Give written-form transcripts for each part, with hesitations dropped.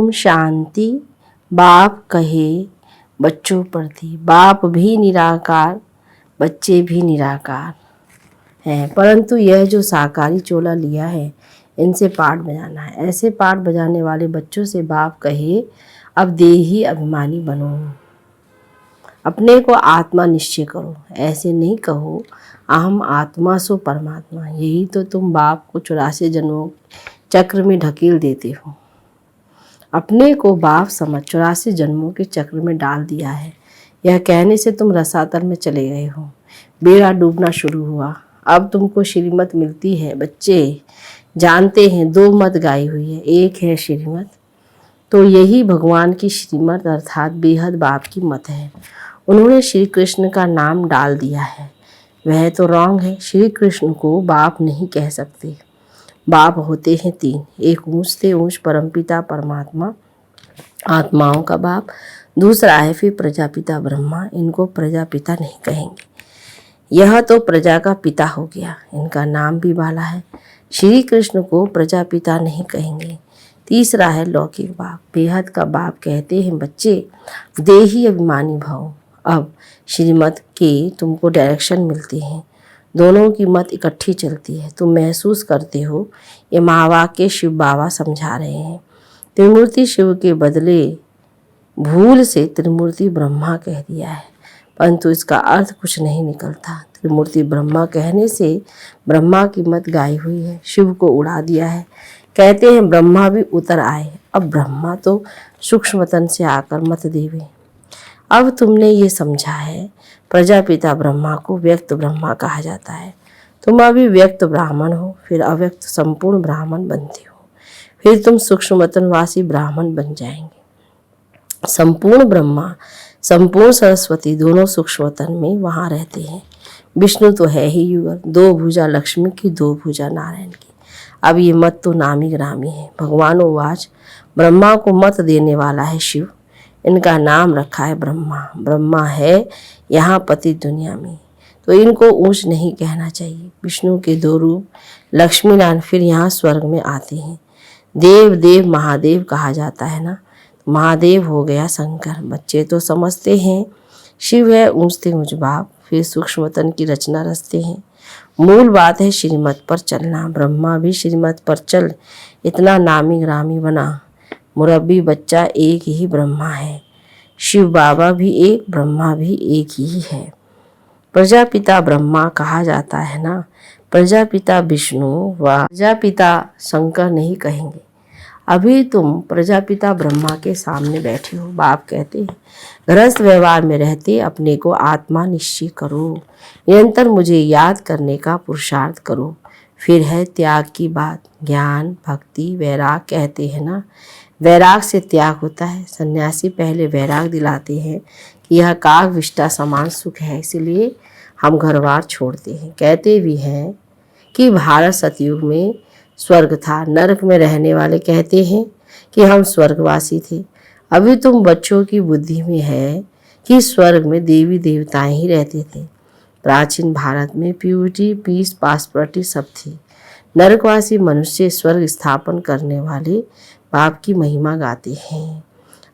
ओम शांति। बाप कहे बच्चों प्रति, बाप भी निराकार, बच्चे भी निराकार हैं, परंतु यह जो साकारी चोला लिया है इनसे पाठ बजाना है। ऐसे पाठ बजाने वाले बच्चों से बाप कहे अब देही अभिमानी बनो, अपने को आत्मा निश्चय करो। ऐसे नहीं कहो अहम आत्मा सो परमात्मा, यही तो तुम बाप को 84 जन्मों चक्र में ढकेल देते हो। अपने को बाप समझ 84 जन्मों के चक्र में डाल दिया है। यह कहने से तुम रसातल में चले गए हो, बेड़ा डूबना शुरू हुआ। अब तुमको श्रीमत मिलती है। बच्चे जानते हैं 2 मत गाई हुई है, एक है श्रीमत, तो यही भगवान की श्रीमत अर्थात बेहद बाप की मत है। उन्होंने श्री कृष्ण का नाम डाल दिया है, वह तो रॉन्ग है। श्री कृष्ण को बाप नहीं कह सकते। बाप होते हैं 3, एक ऊंच से ऊंच परमपिता परमात्मा, आत्माओं का बाप। दूसरा है फिर प्रजापिता ब्रह्मा, इनको प्रजापिता नहीं कहेंगे, यह तो प्रजा का पिता हो गया, इनका नाम भी बाला है। श्री कृष्ण को प्रजापिता नहीं कहेंगे। तीसरा है लौकिक बाप, बेहद का बाप कहते हैं बच्चे देही अभिमानी भव। अब श्रीमत के तुमको डायरेक्शन मिलती हैं, दोनों की मत इकट्ठी चलती है। तुम महसूस करते हो ये महावाक्य शिव बाबा समझा रहे हैं। त्रिमूर्ति शिव के बदले भूल से त्रिमूर्ति ब्रह्मा कह दिया है, परंतु इसका अर्थ कुछ नहीं निकलता। त्रिमूर्ति ब्रह्मा कहने से ब्रह्मा की मत गाई हुई है, शिव को उड़ा दिया है। कहते हैं ब्रह्मा भी उतर आए। अब ब्रह्मा तो सूक्ष्मतन से आकर मत देवे। अब तुमने ये समझा है प्रजापिता ब्रह्मा को व्यक्त ब्रह्मा कहा जाता है। तुम अभी व्यक्त ब्राह्मण हो, फिर अव्यक्त संपूर्ण ब्राह्मण बनते हो, फिर तुम सूक्ष्मतनवासी ब्राह्मण बन जाएंगे। संपूर्ण ब्रह्मा संपूर्ण सरस्वती दोनों सूक्ष्मतन में वहाँ रहते हैं। विष्णु तो है ही युगल, 2 भुजा लक्ष्मी की, 2 भुजा नारायण की। अब ये मत तो नामी ग्रामी है। भगवान वाच ब्रह्मा को मत देने वाला है शिव, इनका नाम रखा है ब्रह्मा। ब्रह्मा है यहाँ पति दुनिया में, तो इनको ऊंच नहीं कहना चाहिए। विष्णु के 2 रूप लक्ष्मी नारायण फिर यहाँ स्वर्ग में आते हैं। देव देव महादेव कहा जाता है ना, महादेव हो गया शंकर। बच्चे तो समझते हैं शिव है ऊंचते ऊंच बाप, फिर सूक्ष्मतन की रचना रचते हैं। मूल बात है श्रीमत पर चलना। ब्रह्मा भी श्रीमत पर चल इतना नामी ग्रामी बना। मुरब्बी बच्चा एक ही ब्रह्मा है, शिव बाबा भी एक, ब्रह्मा भी एक ही है। प्रजापिता ब्रह्मा कहा जाता है ना, प्रजापिता विष्णु व प्रजापिता शंकर नहीं कहेंगे। अभी तुम प्रजापिता ब्रह्मा के सामने बैठे हो। बाप कहते हैं गृहस्थ व्यवहार में रहते अपने को आत्मा निश्चय करो, निरंतर मुझे याद करने का पुरुषार्थ करो। फिर है त्याग की बात, ज्ञान भक्ति वैराग कहते हैं ना, वैराग से त्याग होता है। सन्यासी पहले वैराग दिलाते हैं कि यह काग विष्टा समान सुख है, इसलिए हम घर बार छोड़ते हैं। कहते भी हैं कि भारत सतयुग में स्वर्ग था, नरक में रहने वाले कहते हैं कि हम स्वर्गवासी थे। अभी तुम बच्चों की बुद्धि में है कि स्वर्ग में देवी देवताएं ही रहते थे। प्राचीन भारत में प्यूरिटी पीस पासपर्टी सब थी। नरकवासी मनुष्य स्वर्ग स्थापन करने वाले बाप की महिमा गाते हैं।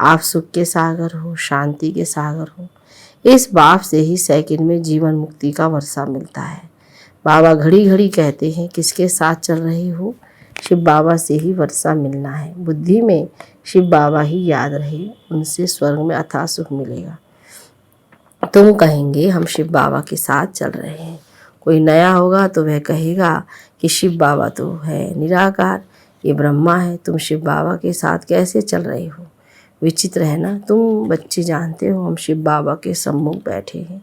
आप सुख के सागर हो, शांति के सागर हो। इस बाप से ही सेकंड में जीवन मुक्ति का वर्षा मिलता है। बाबा घड़ी घड़ी कहते हैं किसके साथ चल रहे हो, शिव बाबा से ही वर्षा मिलना है। बुद्धि में शिव बाबा ही याद रहे, उनसे स्वर्ग में अथाह सुख मिलेगा। तुम कहेंगे हम शिव बाबा के साथ चल रहे हैं। कोई नया होगा तो वह कहेगा कि शिव बाबा तो है निराकार, ये ब्रह्मा है, तुम शिव बाबा के साथ कैसे चल रहे हो। विचित्र है ना। तुम बच्चे जानते हो हम शिव बाबा के सम्मुख बैठे हैं।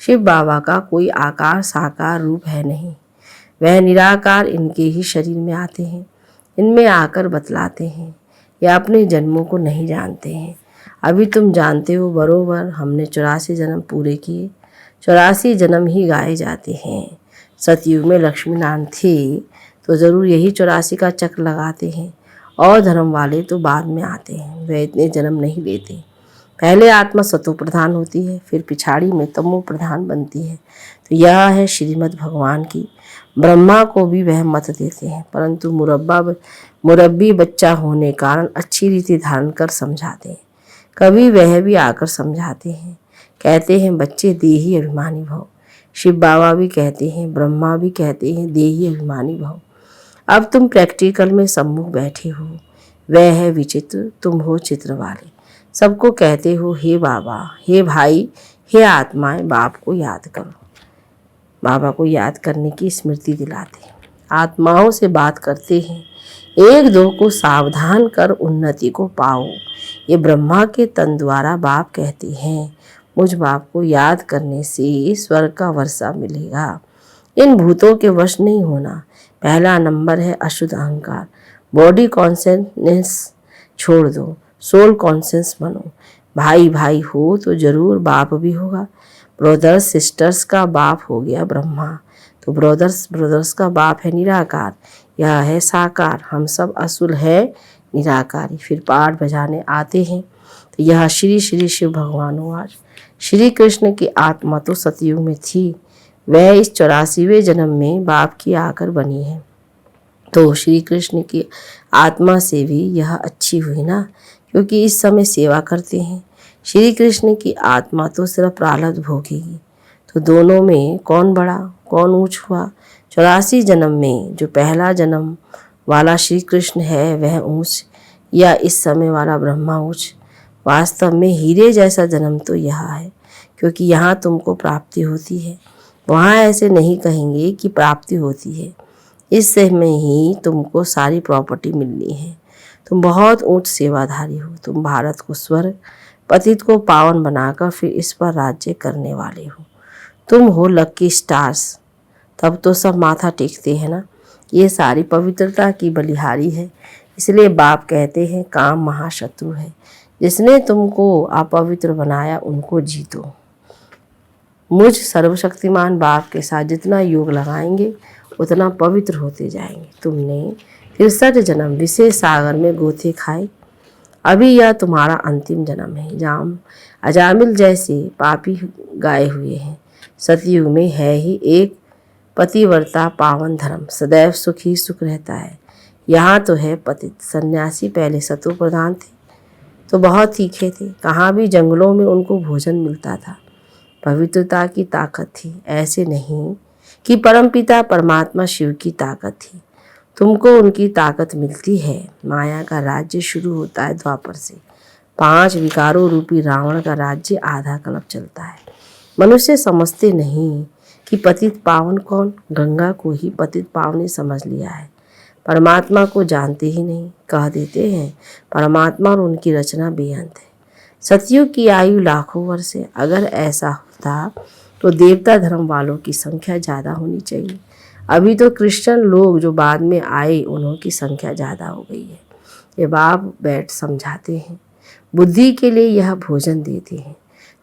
शिव बाबा का कोई आकार साकार रूप है नहीं, वह निराकार इनके ही शरीर में आते हैं, इनमें आकर बतलाते हैं। या अपने जन्मों को नहीं जानते हैं। अभी तुम जानते हो बरोबर हमने 84 जन्म पूरे किए। 84 जन्म ही गाए जाते हैं। सतयुग में लक्ष्मी नारायण थे तो ज़रूर यही 84 का चक्र लगाते हैं, और धर्म वाले तो बाद में आते हैं, वे इतने जन्म नहीं लेते। पहले आत्मा सतो प्रधान होती है, फिर पिछाड़ी में तमो प्रधान बनती है। तो यह है श्रीमद् भगवान की। ब्रह्मा को भी वह मत देते हैं, परंतु मुरब्बी बच्चा होने कारण अच्छी रीति धारण कर समझाते हैं। कभी वह भी आकर समझाते हैं, कहते हैं बच्चे देही अभिमानी भव। शिव बाबा भी कहते हैं, ब्रह्मा भी कहते हैं देही अभिमानी भव। अब तुम प्रैक्टिकल में सम्मुख बैठे हो, वह है विचित्र, तुम हो चित्र वाले। सबको कहते हो हे बाबा, हे भाई, हे आत्माएं, बाप को याद करो। बाबा को याद करने की स्मृति दिलाते हैं। आत्माओं से बात करते हैं, एक दो को सावधान कर उन्नति को पाओ। ये ब्रह्मा के तन द्वारा बाप कहते हैं, मुझ बाप को याद करने से स्वर्ग का वर्षा मिलेगा। इन भूतों के वश नहीं होना। पहला नंबर है अशुद्ध अहंकार। बॉडी कॉन्शियसनेस छोड़ दो, सोल कॉन्शियस बनो। भाई भाई हो तो जरूर बाप भी होगा। ब्रदर्स सिस्टर्स का बाप हो गया ब्रह्मा, तो ब्रदर्स का बाप है निराकार, यह है साकार। हम सब असुर है निराकारी। फिर पाठ बजाने आते हैं, तो यह श्री श्री शिव भगवान आज। श्री कृष्ण की आत्मा तो सतयुग में थी, वह इस 84वें जन्म में बाप की आकर बनी है। तो श्री कृष्ण की आत्मा से भी यह अच्छी हुई ना, क्योंकि इस समय सेवा करते हैं। श्री कृष्ण की आत्मा तो सिर्फ प्रारब्ध भोगेगी। तो दोनों में कौन बड़ा कौन ऊंच हुआ? 84 जन्म में जो पहला जन्म वाला श्री कृष्ण है वह ऊंच, या इस समय वाला ब्रह्मा ऊंच? वास्तव में हीरे जैसा जन्म तो यह है, क्योंकि यहाँ तुमको प्राप्ति होती है। वहाँ ऐसे नहीं कहेंगे कि प्राप्ति होती है। इस समय ही तुमको सारी प्रॉपर्टी मिलनी है। तुम बहुत ऊंच सेवाधारी हो। तुम भारत को स्वर्ग, पतित को पावन बनाकर फिर इस पर राज्य करने वाले हो। तुम हो लकी स्टार्स। तब तो सब माथा टेकते हैं ना। ये सारी पवित्रता की बलिहारी है। इसलिए बाप कहते हैं काम महाशत्रु है। जिसने तुमको अपवित्र बनाया उनको जीतो। मुझ सर्वशक्तिमान बाप के साथ जितना योग लगाएंगे उतना पवित्र होते जाएंगे। तुमने 63 जन्म विशेष सागर में गोते खाए, अभी यह तुम्हारा अंतिम जन्म है। अजामिल जैसे पापी गाए हुए हैं। सतयुग में है ही एक पतिव्रता पावन धर्म, सदैव सुख ही सुख रहता है। यहाँ तो है पतित। सन्यासी पहले सतो प्रधान थे तो बहुत तीखे थे। कहाँ भी जंगलों में उनको भोजन मिलता था। पवित्रता की ताकत थी, ऐसे नहीं कि परमपिता परमात्मा शिव की ताकत थी। तुमको उनकी ताकत मिलती है। माया का राज्य शुरू होता है द्वापर से। 5 विकारों रूपी रावण का राज्य आधा कल्प चलता है। मनुष्य समझते नहीं कि पतित पावन कौन? गंगा को ही पतित पावनी समझ लिया है। परमात्मा को जानते ही नहीं। कह देते हैं परमात्मा और उनकी रचना बेअंत है। सतयुग की आयु लाखों वर्ष है। अगर ऐसा होता तो देवता धर्म वालों की संख्या ज़्यादा होनी चाहिए। अभी तो क्रिश्चियन लोग जो बाद में आए उन्हों की संख्या ज़्यादा हो गई है। ये बाप बैठ समझाते हैं, बुद्धि के लिए यह भोजन देते हैं।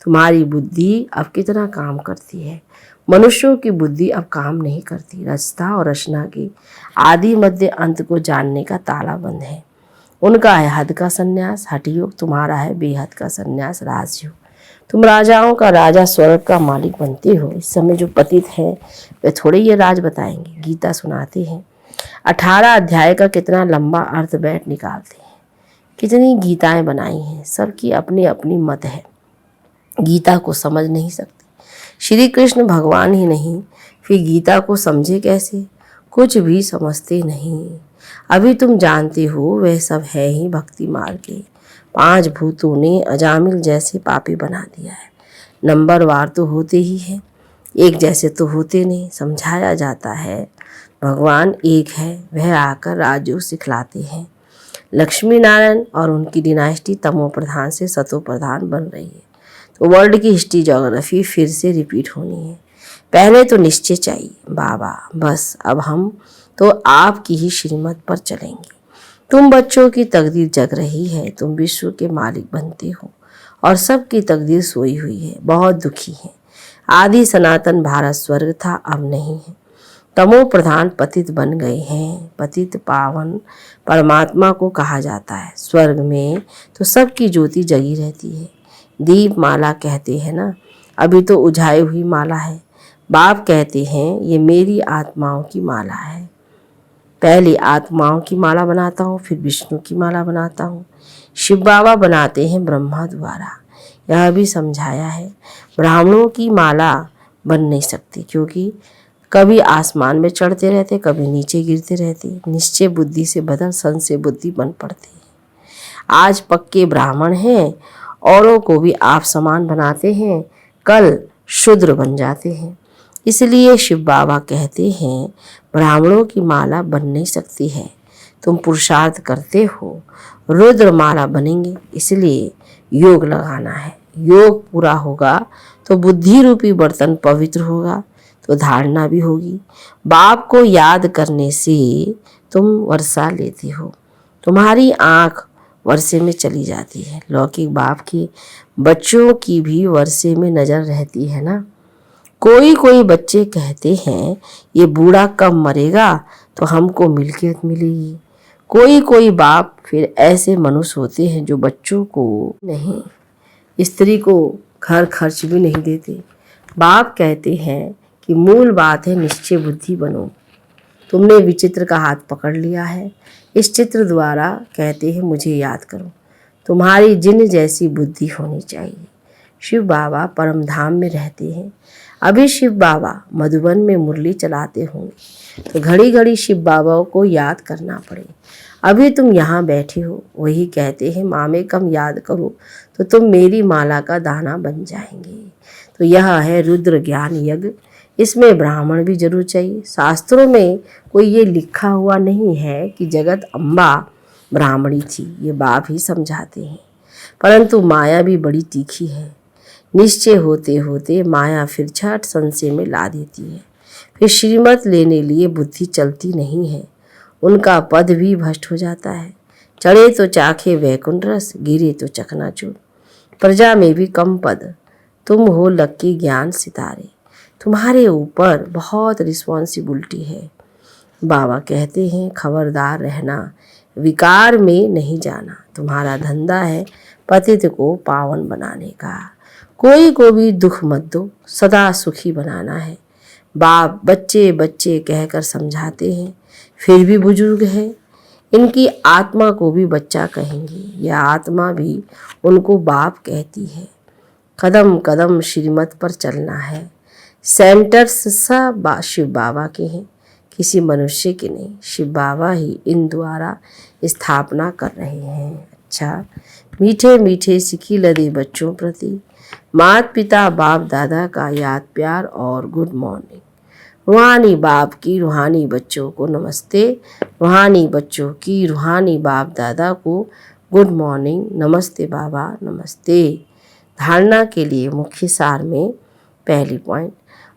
तुम्हारी बुद्धि अब कितना काम करती है? मनुष्यों की बुद्धि अब काम नहीं करती। रचना और रचना के आदि मध्य अंत को जानने का ताला बंद है। उनका है हद का संन्यास हठयोग, तुम्हारा है बेहद का संन्यास राजयोग। तुम राजाओं का राजा स्वर्ग का मालिक बनते हो। इस समय जो पतित है वे थोड़े ये राज बताएंगे। गीता सुनाते हैं, 18 अध्याय का कितना लंबा अर्थ बैठ निकालते हैं। कितनी गीताएं बनाई हैं, सबकी अपनी अपनी मत है। गीता को समझ नहीं सकते। श्री कृष्ण भगवान ही नहीं, फिर गीता को समझे कैसे? कुछ भी समझते नहीं। अभी तुम जानते हो वह सब है ही भक्ति मार्ग के। 5 भूतों ने अजामिल जैसे पापी बना दिया है। नंबरवार तो होते ही हैं, एक जैसे तो होते नहीं। समझाया जाता है भगवान एक है, वह आकर राजयोग सिखलाते हैं। लक्ष्मी नारायण और उनकी डिनास्टी तमो प्रधान से सतो प्रधान बन रही है। तो वर्ल्ड की हिस्ट्री ज्योग्राफी फिर से रिपीट होनी है। पहले तो निश्चय चाहिए बाबा, बस अब हम तो आपकी ही श्रीमत पर चलेंगे। तुम बच्चों की तकदीर जग रही है। तुम विश्व के मालिक बनते हो और सबकी तकदीर सोई हुई है, बहुत दुखी है। आदि सनातन भारत स्वर्ग था, अब नहीं है। तमो प्रधान पतित बन गए हैं। पतित पावन परमात्मा को कहा जाता है। स्वर्ग में तो सबकी ज्योति जगी रहती है। दीप माला कहते हैं ना, अभी तो उझाई हुई माला है। बाप कहते हैं ये मेरी आत्माओं की माला है। पहले आत्माओं की माला बनाता हूँ, फिर विष्णु की माला बनाता हूँ। शिव बाबा बनाते हैं ब्रह्मा द्वारा। यह भी समझाया है ब्राह्मणों की माला बन नहीं सकती, क्योंकि कभी आसमान में चढ़ते रहते, कभी नीचे गिरते रहते। निश्चय बुद्धि से बदल संशय बुद्धि बन पड़ते हैं। आज पक्के ब्राह्मण हैं, औरों को भी आप समान बनाते हैं, कल शूद्र बन जाते हैं। इसलिए शिव बाबा कहते हैं ब्राह्मणों की माला बन नहीं सकती है। तुम पुरुषार्थ करते हो, रुद्र माला बनेंगे, इसलिए योग लगाना है। योग पूरा होगा तो बुद्धि रूपी बर्तन पवित्र होगा, तो धारणा भी होगी। बाप को याद करने से तुम वर्षा लेती हो, तुम्हारी आँख वर्षे में चली जाती है। लौकिक बाप के बच्चों की भी वर्षे में नज़र रहती है ना। कोई कोई बच्चे कहते हैं ये बूढ़ा कब मरेगा तो हमको मिल्कियत मिलेगी। कोई कोई बाप फिर ऐसे मनुष्य होते हैं जो बच्चों को नहीं, स्त्री को घर खर्च भी नहीं देते। बाप कहते हैं कि मूल बात है निश्चय बुद्धि बनो। तुमने विचित्र का हाथ पकड़ लिया है, इस चित्र द्वारा कहते हैं मुझे याद करो। तुम्हारी जिन जैसी बुद्धि होनी चाहिए। शिव बाबा परम धाम में रहते हैं। अभी शिव बाबा मधुबन में मुरली चलाते होंगे, तो घड़ी घड़ी शिव बाबा को याद करना पड़े। अभी तुम यहाँ बैठे हो, वही कहते हैं माँ में कम याद करो तो तुम मेरी माला का दाना बन जाएंगे। तो यह है रुद्र ज्ञान यज्ञ। इसमें ब्राह्मण भी जरूर चाहिए। शास्त्रों में कोई ये लिखा हुआ नहीं है कि जगत अम्बा ब्राह्मणी थी, ये बाप ही समझाते हैं। परंतु माया भी बड़ी तीखी है। निश्चय होते होते माया फिर झट संशय में ला देती है। फिर श्रीमत लेने लिए बुद्धि चलती नहीं है, उनका पद भी भ्रष्ट हो जाता है। चढ़े तो चाखे वैकुंठ रस, गिरे तो चकनाचूर। प्रजा में भी कम पद, तुम हो लक्की ज्ञान सितारे। तुम्हारे ऊपर बहुत रिस्पॉन्सिबिलिटी है। बाबा कहते हैं खबरदार रहना, विकार में नहीं जाना। तुम्हारा धंधा है पतित को पावन बनाने का। कोई को भी दुख मत दो, सदा सुखी बनाना है। बाप बच्चे बच्चे कहकर समझाते हैं, फिर भी बुजुर्ग है। इनकी आत्मा को भी बच्चा कहेंगे, यह आत्मा भी उनको बाप कहती है। कदम कदम श्रीमत पर चलना है। सेंटर्स सब शिव बाबा के हैं, किसी मनुष्य के नहीं। शिव बाबा ही इन द्वारा स्थापना कर रहे हैं। अच्छा, मीठे मीठे सिक्की लदे बच्चों प्रति माता पिता बाप दादा का याद प्यार और गुड मॉर्निंग। रूहानी बाप की रूहानी बच्चों को नमस्ते, रूहानी बच्चों की रूहानी बाप दादा को गुड मॉर्निंग, नमस्ते बाबा नमस्ते। धारणा के लिए मुख्य सार में पहली पॉइंट,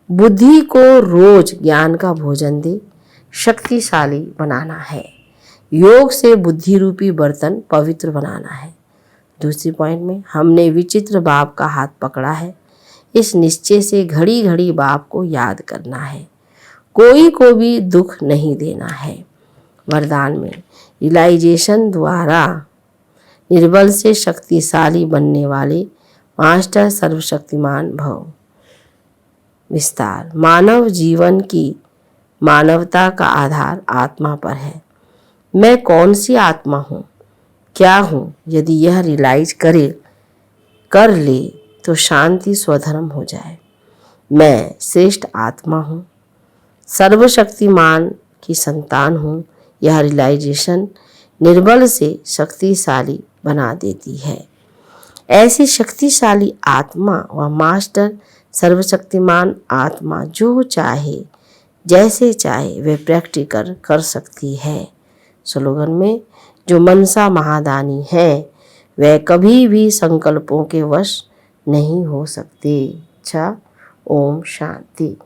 बुद्धि को रोज ज्ञान का भोजन दे, शक्तिशाली बनाना है। योग से बुद्धि रूपी बर्तन पवित्र बनाना है। दूसरी पॉइंट में हमने विचित्र बाप का हाथ पकड़ा है, इस निश्चय से घड़ी घड़ी बाप को याद करना है, कोई को भी दुख नहीं देना है। वरदान में रियलाइजेशन द्वारा निर्बल से शक्तिशाली बनने वाले मास्टर सर्वशक्तिमान भव। विस्तार, मानव जीवन की मानवता का आधार आत्मा पर है। मैं कौन सी आत्मा हूँ, क्या हूँ, यदि यह रियलाइज कर ले तो शांति स्वधर्म हो जाए। मैं श्रेष्ठ आत्मा हूँ, सर्वशक्तिमान की संतान हूँ। यह रियलाइजेशन निर्बल से शक्तिशाली बना देती है। ऐसी शक्तिशाली आत्मा व मास्टर सर्वशक्तिमान आत्मा जो चाहे जैसे चाहे वे प्रैक्टिकल कर सकती है। स्लोगन में, जो मनसा महादानी है वह कभी भी संकल्पों के वश नहीं हो सकते। अच्छा, ओम शांति।